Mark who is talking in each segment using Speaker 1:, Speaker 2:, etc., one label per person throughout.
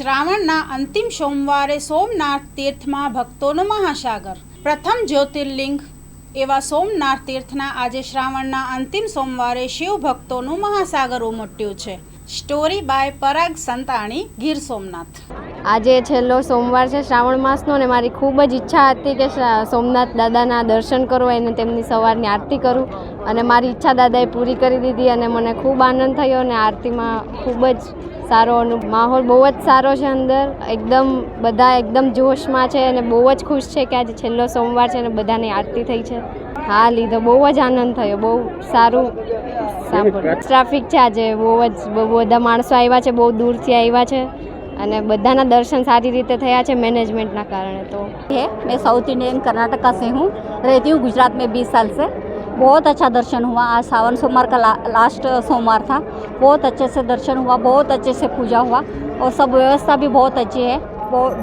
Speaker 1: શ્રાવણના અંતિમ સોમવારે સોમનાથ તીર્થમાં ભક્તોનો મહાસાગર. પ્રથમ જ્યોતિર્લિંગ એવા સોમનાથ તીર્થના આજે શ્રાવણના અંતિમ સોમવારે શિવ ભક્તોનું મહાસાગર ઉમટ્યું છે. સ્ટોરી બાય પરાગ સંતાણી, ગીર સોમનાથ.
Speaker 2: આજે છેલ્લો સોમવાર છે શ્રાવણ માસનો અને મારી ખૂબ જ ઈચ્છા હતી કે સોમનાથ દાદાના દર્શન કરું અને તેમની સવારની આરતી કરું, અને મારી ઈચ્છા દાદાએ પૂરી કરી દીધી અને મને ખૂબ આનંદ થયો. અને આરતીમાં ખૂબ જ સારો માહોલ બહુ જ સારો છે. અંદર એકદમ બધા એકદમ જોશમાં છે અને બહુ જ ખુશ છે કે આજે છેલ્લો સોમવાર છે અને બધાની આરતી થઈ છે. હા, લીધો, બહુ જ આનંદ થયો, બહુ સારું સાંભળ્યું. ટ્રાફિક છે આજે, બહુ બધા માણસો આવ્યા છે, બહુ દૂરથી આવ્યા છે અને બધાના દર્શન सारी रीते थया छे मैनेजमेंट ना कारणे. तो
Speaker 3: मैं साउथ इंडियन कर्नाटका से हूँ, रहती हूँ गुजरात में 20 साल से. बहुत अच्छा दर्शन हुआ. आज सावन सोमवार का लास्ट सोमवार था. बहुत अच्छे से दर्शन हुआ, बहुत अच्छे से पूजा हुआ और सब व्यवस्था भी बहुत अच्छी है.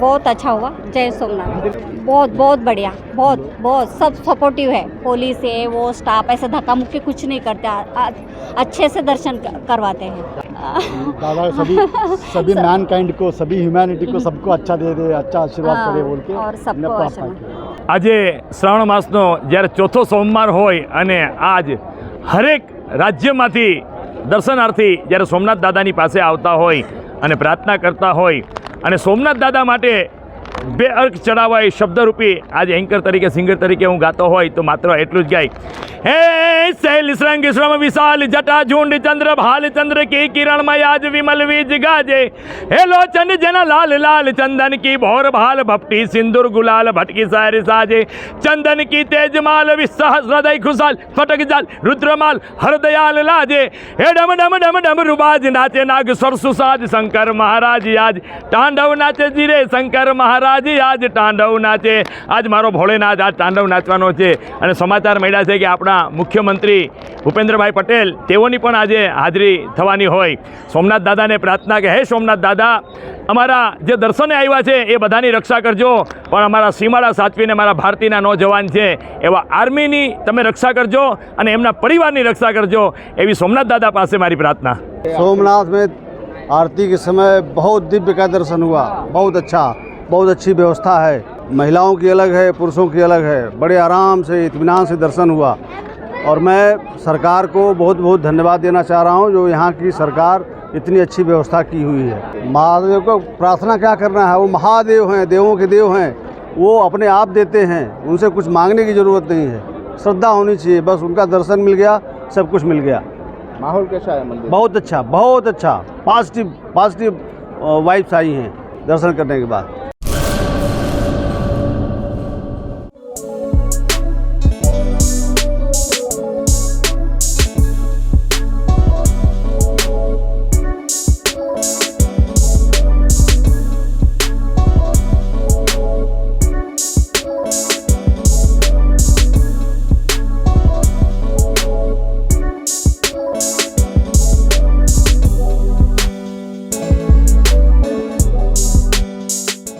Speaker 3: बहुत अच्छा हुआ. जय सोमनाथ. बहुत बढ़िया, बहुत सब सपोर्टिव है. पुलिस है, वो स्टाफ ऐसे धक्का मुक्की कुछ नहीं करते, अच्छे से दर्शन करवाते हैं.
Speaker 4: दादा सभी मैनकाइंड को, सभी ह्यूमैनिटी को, सबको अच्छा दे दे, अच्छा आशीर्वाद करे बोल के
Speaker 3: और सबको आशीर्वाद.
Speaker 5: આજે શ્રાવણ માસનો જ્યારે ચોથો સોમવાર હોય અને આજ હરેક રાજ્યમાંથી દર્શનાર્થી જ્યારે સોમનાથ દાદાની પાસે આવતા હોય અને પ્રાર્થના કરતા હોય અને સોમનાથ દાદા માટે બે અર્ક ચડાવાય શબ્દરૂપી આજે એન્કર તરીકે, સિંગર તરીકે હું ગાતો હોય તો માત્ર એટલું જ ગાય. હે શૈલ શ્રંગ શ્રમ વિશાલ જટા ઝુંડ ચંદ્ર ભાલ ચંદ્ર કી કિરણમય આજ વિમલ વીજ ગાજે. હે લોચન જન લાલ લાલ ચંદન કી ભોર ભાલ ભપટી સિંદૂર ગુલાલ ભટકી સારી સાજે. ચંદન કી તેજમાલ વિસહસ્ર હૃદય ખુશાલ ફટક જાલ રુદ્રમાલ હરદયાલ લાજે. હે ડમ ડમ ડમ ડમ રૂબાજ નાચે નાગ સ્વર સુસાજ શંકર મહારાજ આજ તાંડવ નાચે જીરે શંકર મહારાજ આજ તાંડવ નાચે. આજ મારો ભોળેનાથ આજ તાંડવ નાચવાનો છે. અને સમાચાર મળ્યા છે કે આપણા મુખ્યમંત્રી ભૂપેન્દ્રભાઈ પટેલ તેઓની પણ આજે હાજરી થવાની હોય. સોમનાથ દાદાને પ્રાર્થના કે હે સોમનાથ દાદા, અમારા જે દર્શને આવ્યા છે એ બધાની રક્ષા કરજો, પણ અમારા સીમાડા સાચવીને અમારા ભારતીયના નોજવાન છે એવા આર્મીની તમે રક્ષા કરજો અને એમના પરિવારની રક્ષા કરજો, એવી સોમનાથ દાદા પાસે મારી પ્રાર્થના.
Speaker 4: सोमनाथ में आरती के समय बहुत दिव्य का दर्शन हुआ. बहुत अच्छा, बहुत अच्छी व्यवस्था है. महिलाओं की अलग है, पुरुषों की अलग है. बड़े आराम से, इत्मीनान से दर्शन हुआ. और मैं सरकार को बहुत बहुत धन्यवाद देना चाह रहा हूँ, जो यहाँ की सरकार इतनी अच्छी व्यवस्था की हुई है. महादेव को प्रार्थना क्या करना है, वो महादेव हैं, देवों के देव हैं. वो अपने आप देते हैं, उनसे कुछ मांगने की ज़रूरत नहीं है. श्रद्धा होनी चाहिए, बस उनका दर्शन मिल गया, सब कुछ मिल गया.
Speaker 6: माहौल कैसा है मंदिर?
Speaker 4: बहुत अच्छा, बहुत अच्छा. पॉजिटिव वाइब्स आई हैं दर्शन करने के बाद.